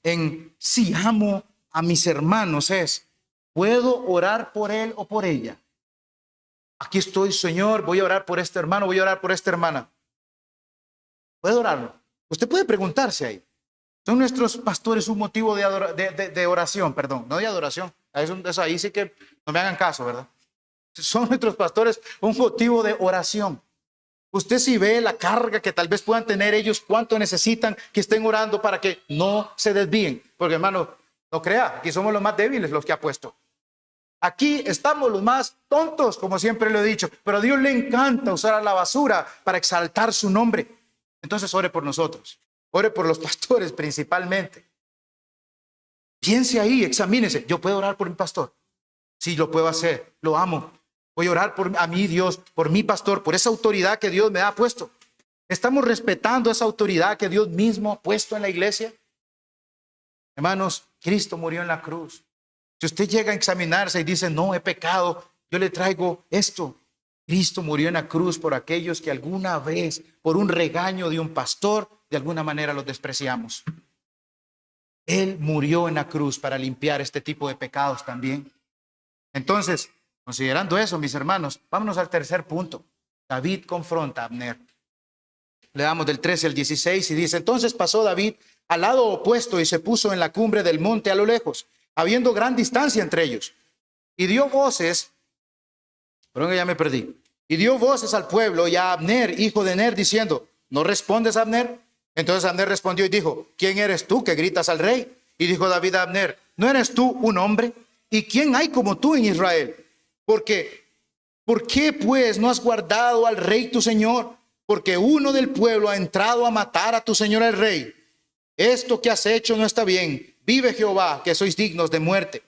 en si amo a mis hermanos es, ¿puedo orar por él o por ella? Aquí estoy, Señor, voy a orar por este hermano, voy a orar por esta hermana. ¿Puedo orarlo? Usted puede preguntarse ahí. ¿Son nuestros pastores un motivo de oración? Perdón, no de adoración. Eso ahí sí que no me hagan caso, ¿verdad? Son nuestros pastores un motivo de oración. Usted si ve la carga que tal vez puedan tener ellos, cuánto necesitan que estén orando para que no se desvíen. Porque hermano, no crea, aquí somos los más débiles los que ha puesto. Aquí estamos los más tontos, como siempre lo he dicho. Pero a Dios le encanta usar a la basura para exaltar su nombre. Entonces ore por nosotros. Ore por los pastores principalmente. Piense ahí, examínese. ¿Yo puedo orar por mi pastor? Sí, lo puedo hacer, lo amo. Voy a orar a mí, Dios, por mi pastor, por esa autoridad que Dios me ha puesto. ¿Estamos respetando esa autoridad que Dios mismo ha puesto en la iglesia? Hermanos, Cristo murió en la cruz. Si usted llega a examinarse y dice, no, he pecado, yo le traigo esto. Cristo murió en la cruz por aquellos que alguna vez, por un regaño de un pastor, de alguna manera los despreciamos. Él murió en la cruz para limpiar este tipo de pecados también. Entonces, considerando eso, mis hermanos, vámonos al tercer punto. David confronta a Abner. Le damos del 13 al 16 y dice, entonces pasó David al lado opuesto y se puso en la cumbre del monte a lo lejos, habiendo gran distancia entre ellos. Y dio voces, perdón que ya me perdí, y dio voces al pueblo y a Abner, hijo de Ner, diciendo, ¿no respondes, Abner? Entonces Abner respondió y dijo, ¿quién eres tú que gritas al rey? Y dijo David a Abner, ¿no eres tú un hombre? ¿Y quién hay como tú en Israel? ¿Por qué pues no has guardado al rey tu señor? Porque uno del pueblo ha entrado a matar a tu señor el rey. Esto que has hecho no está bien. Vive Jehová, que sois dignos de muerte,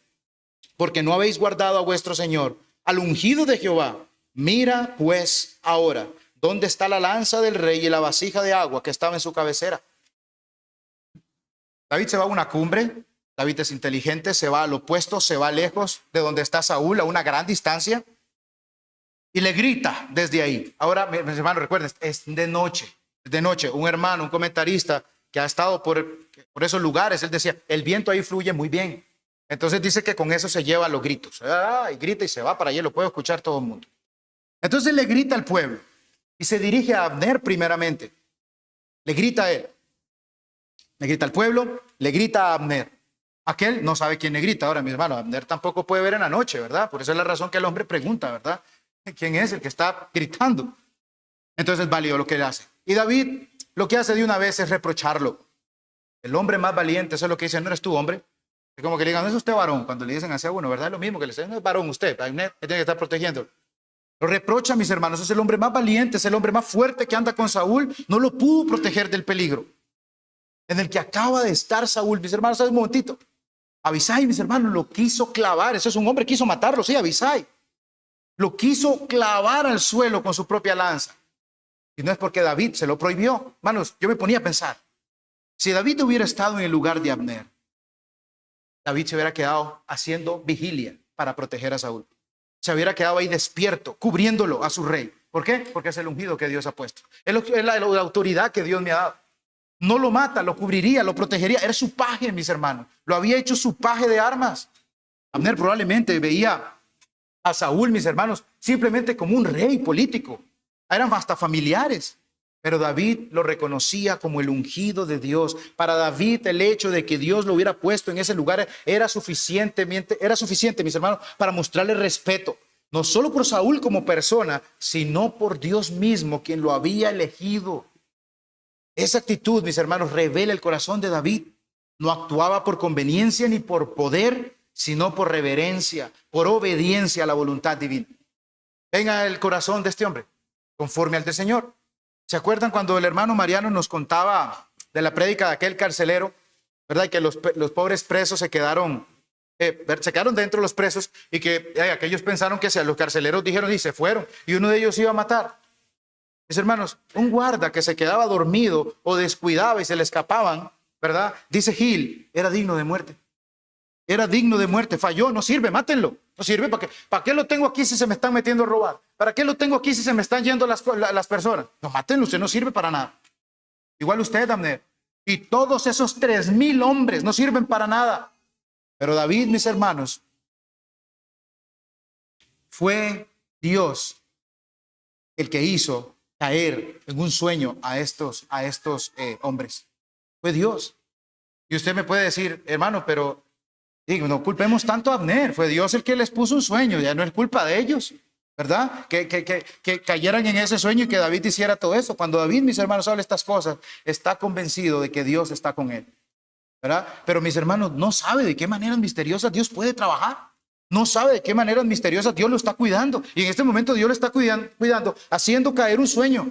porque no habéis guardado a vuestro señor, al ungido de Jehová. Mira pues ahora, ¿dónde está la lanza del rey y la vasija de agua que estaba en su cabecera? David se va a una cumbre. David es inteligente, se va al opuesto, se va lejos de donde está Saúl, a una gran distancia, y le grita desde ahí. Ahora, mis hermanos, recuerden, es de noche. Un hermano, un comentarista que ha estado por esos lugares, él decía, el viento ahí fluye muy bien. Entonces dice que con eso se lleva los gritos. Y grita y se va para allá, lo puede escuchar todo el mundo. Entonces le grita al pueblo y se dirige a Abner primeramente. Le grita a él. Le grita al pueblo, le grita a Abner. Aquel no sabe quién le grita. Ahora, mi hermano, Abner tampoco puede ver en la noche, ¿verdad? Por eso es la razón que el hombre pregunta, ¿verdad? ¿Quién es el que está gritando? Entonces es válido lo que él hace. Y David lo que hace de una vez es reprocharlo. El hombre más valiente, eso es lo que dice, no eres tú, hombre. Es como que le digan, no es usted varón, cuando le dicen así a uno, ¿verdad? Es lo mismo que le dicen, no es varón usted, Abner, tiene que estar protegiendo. Lo reprocha, mis hermanos, es el hombre más valiente, es el hombre más fuerte que anda con Saúl, no lo pudo proteger del peligro. en el que acaba de estar Saúl. Mis hermanos, ¿saben un momentito? Abisai, mis hermanos, lo quiso clavar. Ese es un hombre que quiso matarlo, sí, Abisai. Lo quiso clavar al suelo con su propia lanza. Y no es porque David se lo prohibió. Hermanos, yo me ponía a pensar, si David hubiera estado en el lugar de Abner, David se hubiera quedado haciendo vigilia para proteger a Saúl. Se hubiera quedado ahí despierto, cubriéndolo a su rey. ¿Por qué? Porque es el ungido que Dios ha puesto. Es la autoridad que Dios me ha dado. No lo mata, lo cubriría, lo protegería. Era su paje, mis hermanos. Lo había hecho su paje de armas. Abner probablemente veía a Saúl, mis hermanos, simplemente como un rey político. Eran hasta familiares. Pero David lo reconocía como el ungido de Dios. Para David el hecho de que Dios lo hubiera puesto en ese lugar era suficiente, mis hermanos, para mostrarle respeto. No solo por Saúl como persona, sino por Dios mismo, quien lo había elegido. Esa actitud, mis hermanos, revela el corazón de David. No actuaba por conveniencia ni por poder, sino por reverencia, por obediencia a la voluntad divina. Venga el corazón de este hombre, conforme al del Señor. ¿Se acuerdan cuando el hermano Mariano nos contaba de la prédica de aquel carcelero? ¿Verdad? Que los pobres presos se quedaron dentro de los presos y que aquellos pensaron que los carceleros dijeron y se fueron y uno de ellos iba a matar. Mis hermanos, un guarda que se quedaba dormido o descuidaba y se le escapaban, ¿verdad? Dice Gil, era digno de muerte. Era digno de muerte, falló, no sirve, mátenlo. No sirve, ¿para qué lo tengo aquí si se me están metiendo a robar? ¿Para qué lo tengo aquí si se me están yendo las personas? No, mátenlo, usted no sirve para nada. Igual usted, Abner. Y todos esos 3,000 hombres no sirven para nada. Pero David, mis hermanos, fue Dios el que hizo caer en un sueño a estos hombres. Fue Dios. Y usted me puede decir, hermano, pero no culpemos tanto a Abner. Fue Dios el que les puso un sueño. Ya no es culpa de ellos, ¿verdad? Que cayeran en ese sueño y que David hiciera todo eso. Cuando David, mis hermanos, habla estas cosas, está convencido de que Dios está con él, ¿verdad? Pero mis hermanos, no sabe de qué maneras misteriosas Dios puede trabajar. No sabe de qué maneras misteriosas Dios lo está cuidando. Y en este momento Dios lo está cuidando, haciendo caer un sueño.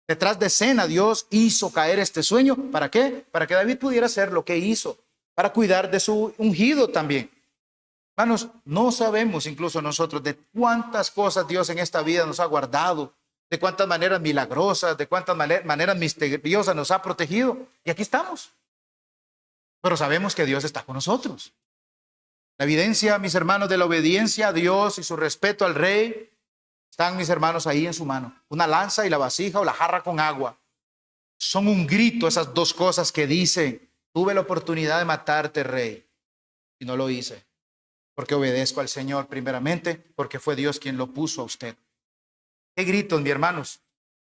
Detrás de escena Dios hizo caer este sueño. ¿Para qué? Para que David pudiera hacer lo que hizo. Para cuidar de su ungido también. Hermanos, no sabemos incluso nosotros de cuántas cosas Dios en esta vida nos ha guardado. De cuántas maneras milagrosas, de cuántas maneras misteriosas nos ha protegido. Y aquí estamos. Pero sabemos que Dios está con nosotros. La evidencia, mis hermanos, de la obediencia a Dios y su respeto al rey, están, mis hermanos, ahí en su mano. Una lanza y la vasija o la jarra con agua. Son un grito esas dos cosas que dicen, tuve la oportunidad de matarte, rey, y no lo hice. Porque obedezco al Señor primeramente, porque fue Dios quien lo puso a usted. ¿Qué gritos, mis hermanos?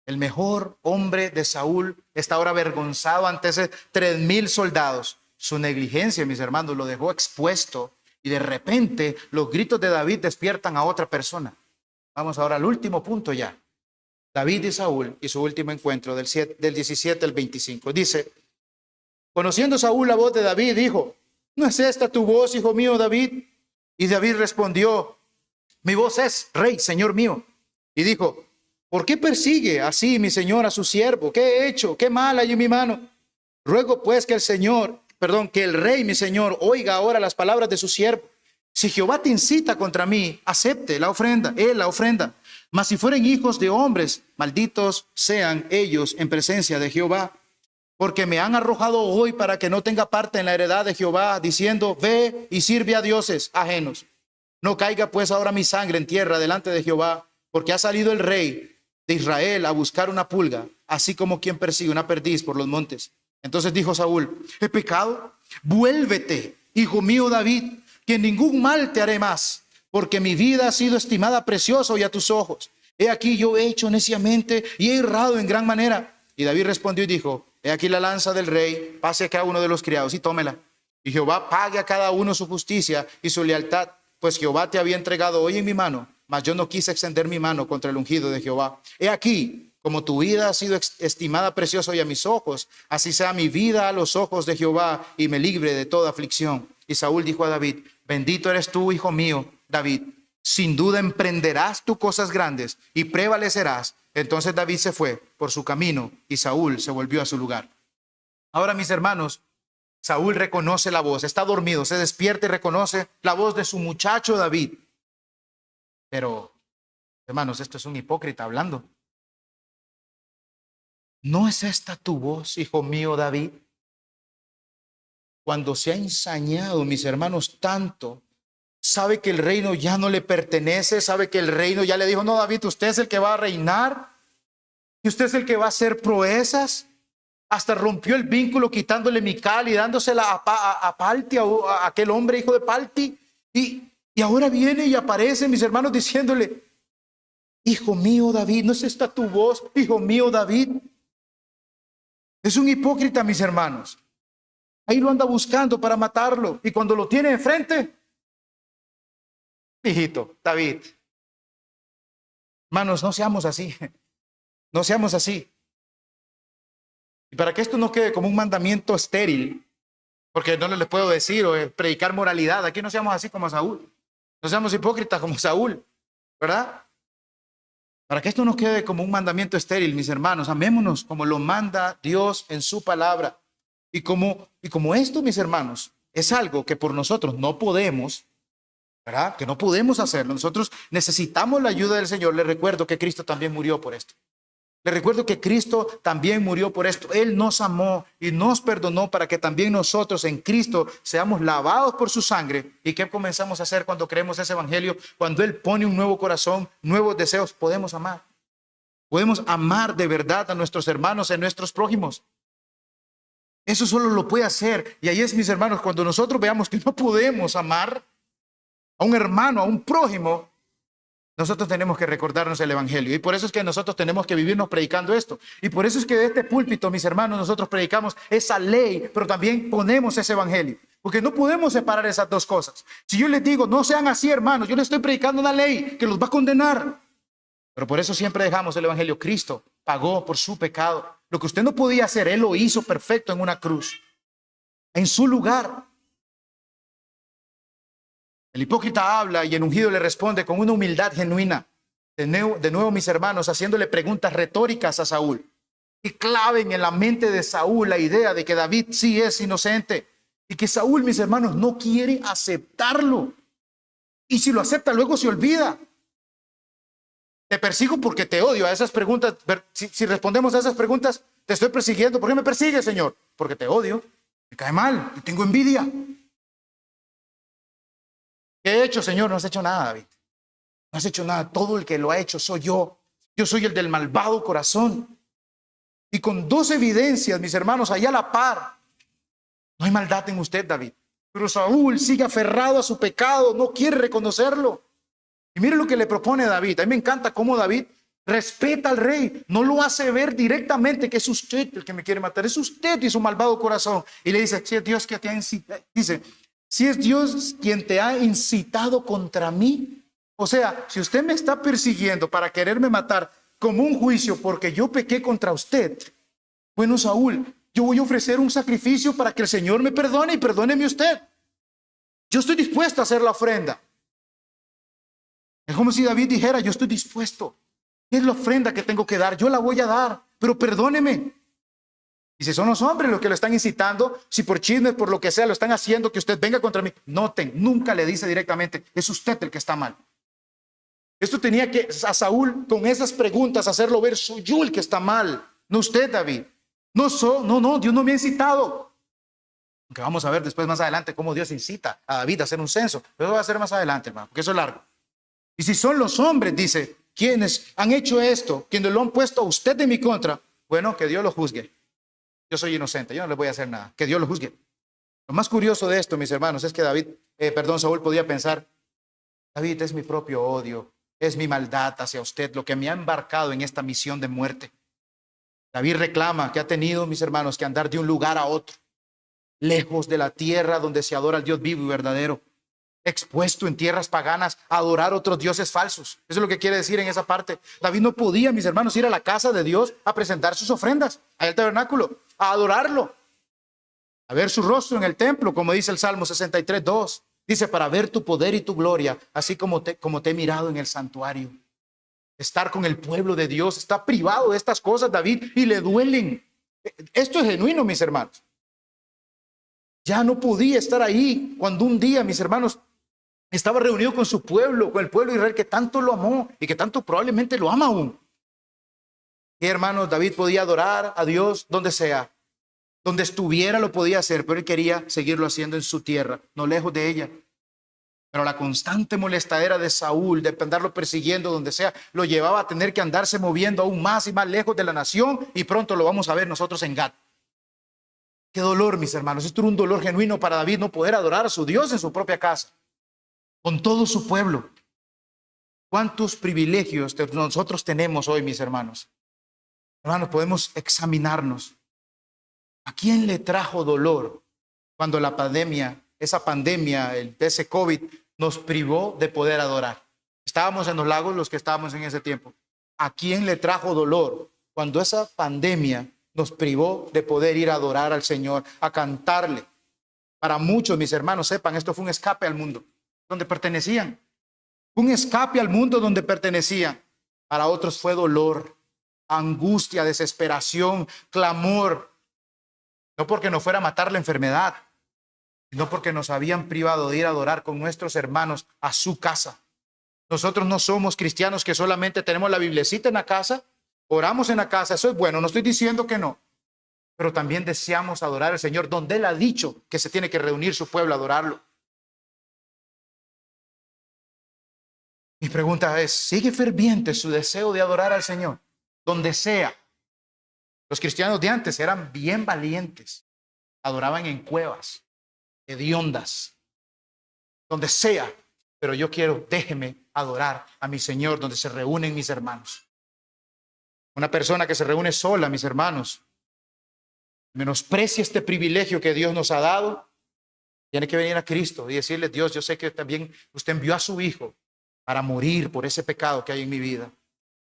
El mejor hombre de Saúl está ahora avergonzado ante esos 3,000 soldados. Su negligencia, mis hermanos, lo dejó expuesto. Y de repente los gritos de David despiertan a otra persona. Vamos ahora al último punto ya. David y Saúl y su último encuentro del 17 al 25. Dice, conociendo Saúl la voz de David, dijo, ¿no es esta tu voz, hijo mío, David? Y David respondió, mi voz es, rey, señor mío. Y dijo, ¿por qué persigue así mi señor a su siervo? ¿Qué he hecho? ¿Qué mal hay en mi mano? Ruego pues que el rey, mi señor, oiga ahora las palabras de su siervo. Si Jehová te incita contra mí, acepte la ofrenda, él la ofrenda. Mas si fueren hijos de hombres, malditos sean ellos en presencia de Jehová. Porque me han arrojado hoy para que no tenga parte en la heredad de Jehová, diciendo, ve y sirve a dioses ajenos. No caiga pues ahora mi sangre en tierra delante de Jehová, porque ha salido el rey de Israel a buscar una pulga, así como quien persigue una perdiz por los montes. Entonces dijo Saúl, he pecado, vuélvete, hijo mío David, que ningún mal te haré más, porque mi vida ha sido estimada preciosa hoy a tus ojos. He aquí yo he hecho neciamente y he errado en gran manera. Y David respondió y dijo, he aquí la lanza del rey, pase a cada uno de los criados y tómela. Y Jehová pague a cada uno su justicia y su lealtad, pues Jehová te había entregado hoy en mi mano, mas yo no quise extender mi mano contra el ungido de Jehová. He aquí, como tu vida ha sido estimada preciosa hoy a mis ojos, así sea mi vida a los ojos de Jehová y me libre de toda aflicción. Y Saúl dijo a David, bendito eres tú, hijo mío, David. Sin duda emprenderás tú cosas grandes y prevalecerás. Entonces David se fue por su camino y Saúl se volvió a su lugar. Ahora, mis hermanos, Saúl reconoce la voz, está dormido, se despierta y reconoce la voz de su muchacho David. Pero, hermanos, esto es un hipócrita hablando. ¿No es esta tu voz, hijo mío David? Cuando se ha ensañado, mis hermanos, tanto, sabe que el reino ya no le pertenece, sabe que el reino ya le dijo, no, David, usted es el que va a reinar, y usted es el que va a hacer proezas. Hasta rompió el vínculo quitándole Mical y dándosela a Palti, a aquel hombre hijo de Palti. Y ahora viene y aparece, mis hermanos, diciéndole, hijo mío David, ¿no es esta tu voz, hijo mío David? Es un hipócrita, mis hermanos. Ahí lo anda buscando para matarlo. Y cuando lo tiene enfrente, hijito, David. Hermanos, no seamos así. No seamos así. Y para que esto no quede como un mandamiento estéril, porque no les puedo decir o predicar moralidad, aquí no seamos así como Saúl. No seamos hipócritas como Saúl, ¿verdad? Para que esto no quede como un mandamiento estéril, mis hermanos, amémonos como lo manda Dios en su palabra. Y como esto, mis hermanos, es algo que por nosotros no podemos, ¿verdad? Que no podemos hacerlo. Nosotros necesitamos la ayuda del Señor. Les recuerdo que Cristo también murió por esto. Les recuerdo que Cristo también murió por esto. Él nos amó y nos perdonó para que también nosotros en Cristo seamos lavados por su sangre. ¿Y qué comenzamos a hacer cuando creemos ese evangelio? Cuando Él pone un nuevo corazón, nuevos deseos, podemos amar. Podemos amar de verdad a nuestros hermanos y a nuestros prójimos. Eso solo lo puede hacer. Y ahí es, mis hermanos, cuando nosotros veamos que no podemos amar a un hermano, a un prójimo, nosotros tenemos que recordarnos el evangelio. Y por eso es que nosotros tenemos que vivirnos predicando esto. Y por eso es que de este púlpito, mis hermanos, nosotros predicamos esa ley, pero también ponemos ese evangelio. Porque no podemos separar esas dos cosas. Si yo les digo, no sean así, hermanos, yo les estoy predicando una ley que los va a condenar. Pero por eso siempre dejamos el evangelio. Cristo pagó por su pecado. Lo que usted no podía hacer, Él lo hizo perfecto en una cruz. En su lugar. El hipócrita habla y el ungido le responde con una humildad genuina. De nuevo, mis hermanos, haciéndole preguntas retóricas a Saúl. Y claven en la mente de Saúl la idea de que David sí es inocente. Y que Saúl, mis hermanos, no quiere aceptarlo. Y si lo acepta, luego se olvida. Te persigo porque te odio. A esas preguntas, si respondemos a esas preguntas, te estoy persiguiendo. ¿Por qué me persigues, Señor? Porque te odio. Me cae mal. Te tengo envidia. ¿Qué he hecho, Señor? No has hecho nada, David. No has hecho nada. Todo el que lo ha hecho soy yo. Yo soy el del malvado corazón. Y con dos evidencias, mis hermanos, allá a la par. No hay maldad en usted, David. Pero Saúl sigue aferrado a su pecado. No quiere reconocerlo. Y mire lo que le propone David. A mí me encanta cómo David respeta al rey. No lo hace ver directamente que es usted el que me quiere matar. Es usted y su malvado corazón. Y le dice, si es Dios que te ha incitado. Dice, si es Dios quien te ha incitado contra mí. O sea, si usted me está persiguiendo para quererme matar como un juicio porque yo pequé contra usted. Bueno, Saúl, yo voy a ofrecer un sacrificio para que el Señor me perdone y perdóneme usted. Yo estoy dispuesto a hacer la ofrenda. Es como si David dijera, yo estoy dispuesto. ¿Qué es la ofrenda que tengo que dar? Yo la voy a dar, pero perdóneme. Y si son los hombres los que lo están incitando, si por chismes, por lo que sea, lo están haciendo que usted venga contra mí, noten, nunca le dice directamente, es usted el que está mal. Esto tenía que a Saúl con esas preguntas hacerlo ver, soy yo el que está mal, no usted, David. No, Dios no me ha incitado. Aunque vamos a ver después más adelante cómo Dios incita a David a hacer un censo. Pero eso va a ser más adelante, hermano, porque eso es largo. Y si son los hombres, dice, quienes han hecho esto, quienes lo han puesto a usted en mi contra, bueno, que Dios lo juzgue. Yo soy inocente, yo no le voy a hacer nada. Que Dios lo juzgue. Lo más curioso de esto, mis hermanos, es que Saúl podía pensar, David, es mi propio odio, es mi maldad hacia usted, lo que me ha embarcado en esta misión de muerte. David reclama que ha tenido, mis hermanos, que andar de un lugar a otro, lejos de la tierra donde se adora al Dios vivo y verdadero, expuesto en tierras paganas a adorar otros dioses falsos. Eso es lo que quiere decir en esa parte. David no podía, mis hermanos, ir a la casa de Dios a presentar sus ofrendas, al tabernáculo, a adorarlo, a ver su rostro en el templo, como dice el Salmo 63:2. Dice, para ver tu poder y tu gloria, así como te he mirado en el santuario. Estar con el pueblo de Dios, está privado de estas cosas, David, y le duelen. Esto es genuino, mis hermanos. Ya no podía estar ahí cuando un día, mis hermanos, estaba reunido con su pueblo, con el pueblo de Israel que tanto lo amó y que tanto probablemente lo ama aún. Y hermanos, David podía adorar a Dios donde sea, donde estuviera lo podía hacer, pero él quería seguirlo haciendo en su tierra, no lejos de ella. Pero la constante molestadera de Saúl, de andarlo persiguiendo donde sea, lo llevaba a tener que andarse moviendo aún más y más lejos de la nación, y pronto lo vamos a ver nosotros en Gat. Qué dolor, mis hermanos. Esto era un dolor genuino para David, no poder adorar a su Dios en su propia casa, con todo su pueblo. ¿Cuántos privilegios nosotros tenemos hoy, mis hermanos? Hermanos, podemos examinarnos. ¿A quién le trajo dolor cuando la pandemia, ese COVID, nos privó de poder adorar? Estábamos en los lagos los que estábamos en ese tiempo. ¿A quién le trajo dolor cuando esa pandemia nos privó de poder ir a adorar al Señor, a cantarle? Para muchos, mis hermanos, sepan, esto fue un escape al mundo donde pertenecían. Un escape al mundo donde pertenecían. Para otros fue dolor, angustia, desesperación, clamor. No porque nos fuera a matar la enfermedad, sino porque nos habían privado de ir a adorar con nuestros hermanos a su casa. Nosotros no somos cristianos que solamente tenemos la biblecita en la casa, oramos en la casa, eso es bueno, no estoy diciendo que no, pero también deseamos adorar al Señor donde Él ha dicho que se tiene que reunir su pueblo a adorarlo. Mi pregunta es, ¿sigue ferviente su deseo de adorar al Señor? Donde sea. Los cristianos de antes eran bien valientes, adoraban en cuevas, hediondas, donde sea, pero yo quiero, déjeme adorar a mi Señor donde se reúnen mis hermanos. Una persona que se reúne sola, mis hermanos, menosprecia este privilegio que Dios nos ha dado, tiene que venir a Cristo y decirle, Dios, yo sé que también usted envió a su Hijo para morir por ese pecado que hay en mi vida.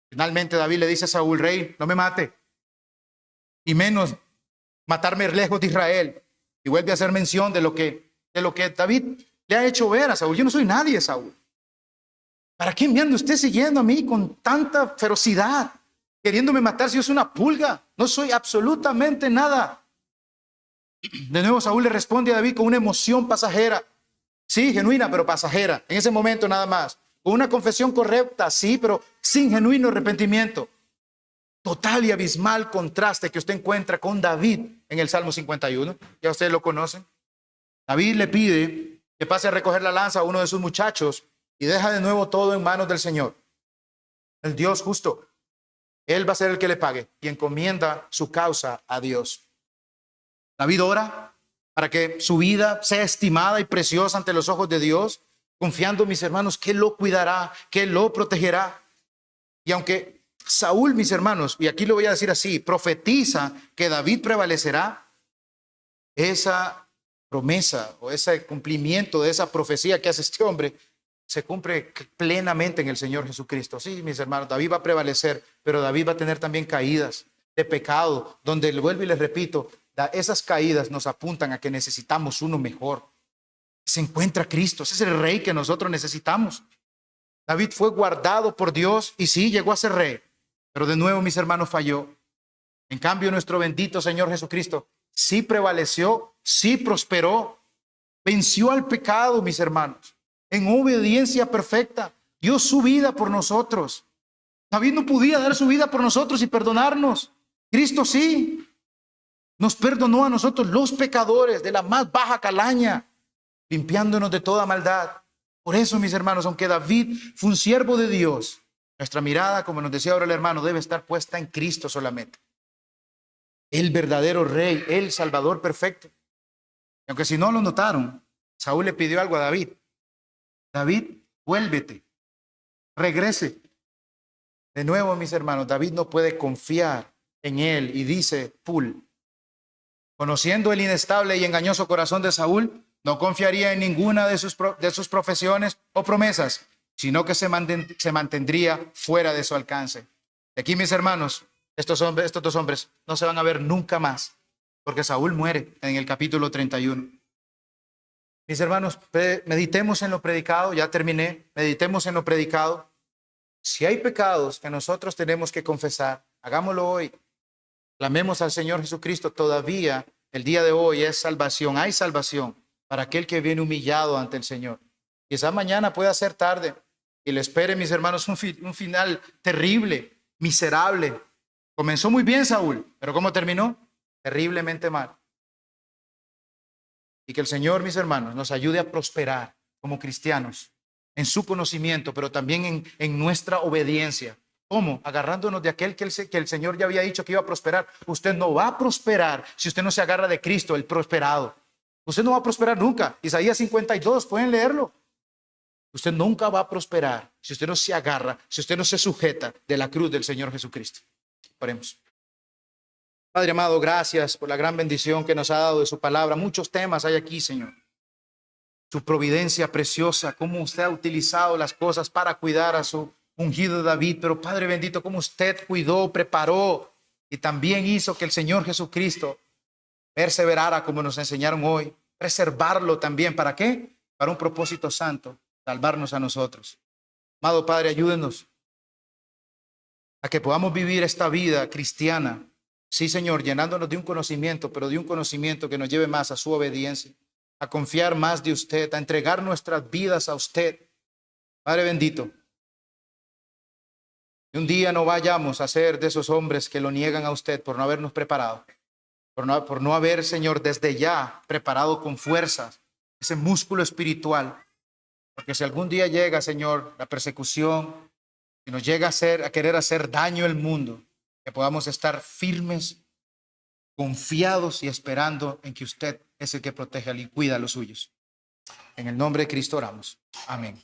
Finalmente David le dice a Saúl, rey, no me mate, y menos matarme lejos de Israel. Y vuelve a hacer mención de lo que David le ha hecho ver a Saúl. Yo no soy nadie, Saúl. ¿Para qué me anda usted siguiendo a mí con tanta ferocidad? Queriéndome matar si yo soy una pulga. No soy absolutamente nada. De nuevo Saúl le responde a David con una emoción pasajera. Sí, genuina, pero pasajera. En ese momento nada más. Con una confesión correcta, sí, pero sin genuino arrepentimiento. Total y abismal contraste que usted encuentra con David en el Salmo 51. Ya ustedes lo conocen. David le pide que pase a recoger la lanza a uno de sus muchachos y deja de nuevo todo en manos del Señor. El Dios justo. Él va a ser el que le pague y encomienda su causa a Dios. David ora para que su vida sea estimada y preciosa ante los ojos de Dios, confiando, mis hermanos, que Él lo cuidará, que Él lo protegerá. Y aunque Saúl, mis hermanos, y aquí lo voy a decir así, profetiza que David prevalecerá, esa promesa o ese cumplimiento de esa profecía que hace este hombre se cumple plenamente en el Señor Jesucristo. Sí, mis hermanos, David va a prevalecer, pero David va a tener también caídas de pecado, donde le vuelvo y les repito, esas caídas nos apuntan a que necesitamos uno mejor. Se encuentra Cristo, ese es el rey que nosotros necesitamos. David fue guardado por Dios y sí, llegó a ser rey, pero de nuevo, mis hermanos, falló. En cambio, nuestro bendito Señor Jesucristo sí prevaleció, sí prosperó, venció al pecado, mis hermanos, en obediencia perfecta, dio su vida por nosotros. David no podía dar su vida por nosotros y perdonarnos. Cristo sí, nos perdonó a nosotros los pecadores de la más baja calaña, limpiándonos de toda maldad. Por eso, mis hermanos, aunque David fue un siervo de Dios, nuestra mirada, como nos decía ahora el hermano, debe estar puesta en Cristo solamente. El verdadero rey, el Salvador perfecto. Y aunque si no lo notaron, Saúl le pidió algo a David. David, vuélvete, regrese. De nuevo, mis hermanos, David no puede confiar en él y dice, conociendo el inestable y engañoso corazón de Saúl, no confiaría en ninguna de sus profesiones o promesas, sino que se mantendría fuera de su alcance. Y aquí, mis hermanos, estos dos hombres no se van a ver nunca más, porque Saúl muere en el capítulo 31. Mis hermanos, meditemos en lo predicado, ya terminé, meditemos en lo predicado. Si hay pecados que nosotros tenemos que confesar, hagámoslo hoy. Clamemos al Señor Jesucristo. Todavía el día de hoy es salvación. Hay salvación para aquel que viene humillado ante el Señor. Quizá mañana pueda ser tarde y le espere, mis hermanos, un final terrible, miserable. Comenzó muy bien Saúl, pero ¿cómo terminó? Terriblemente mal. Y que el Señor, mis hermanos, nos ayude a prosperar como cristianos en su conocimiento, pero también en nuestra obediencia. ¿Cómo? Agarrándonos de aquel que el Señor ya había dicho que iba a prosperar. Usted no va a prosperar si usted no se agarra de Cristo, el prosperado. Usted no va a prosperar nunca. Isaías 52, pueden leerlo. Usted nunca va a prosperar si usted no se agarra, si usted no se sujeta de la cruz del Señor Jesucristo. Oremos. Padre amado, gracias por la gran bendición que nos ha dado de su palabra. Muchos temas hay aquí, Señor. Su providencia preciosa, cómo usted ha utilizado las cosas para cuidar a su ungido David. Pero Padre bendito, cómo usted cuidó, preparó y también hizo que el Señor Jesucristo perseverara como nos enseñaron hoy. Preservarlo también. ¿Para qué? Para un propósito santo, salvarnos a nosotros. Amado Padre, ayúdenos a que podamos vivir esta vida cristiana. Sí, Señor, llenándonos de un conocimiento, pero de un conocimiento que nos lleve más a su obediencia, a confiar más de usted, a entregar nuestras vidas a usted. Padre bendito, que un día no vayamos a ser de esos hombres que lo niegan a usted por no habernos preparado, por no haber, Señor, desde ya preparado con fuerzas ese músculo espiritual. Porque si algún día llega, Señor, la persecución, y nos llega a querer hacer daño al mundo, que podamos estar firmes, confiados y esperando en que usted es el que protege y cuida a los suyos. En el nombre de Cristo oramos. Amén.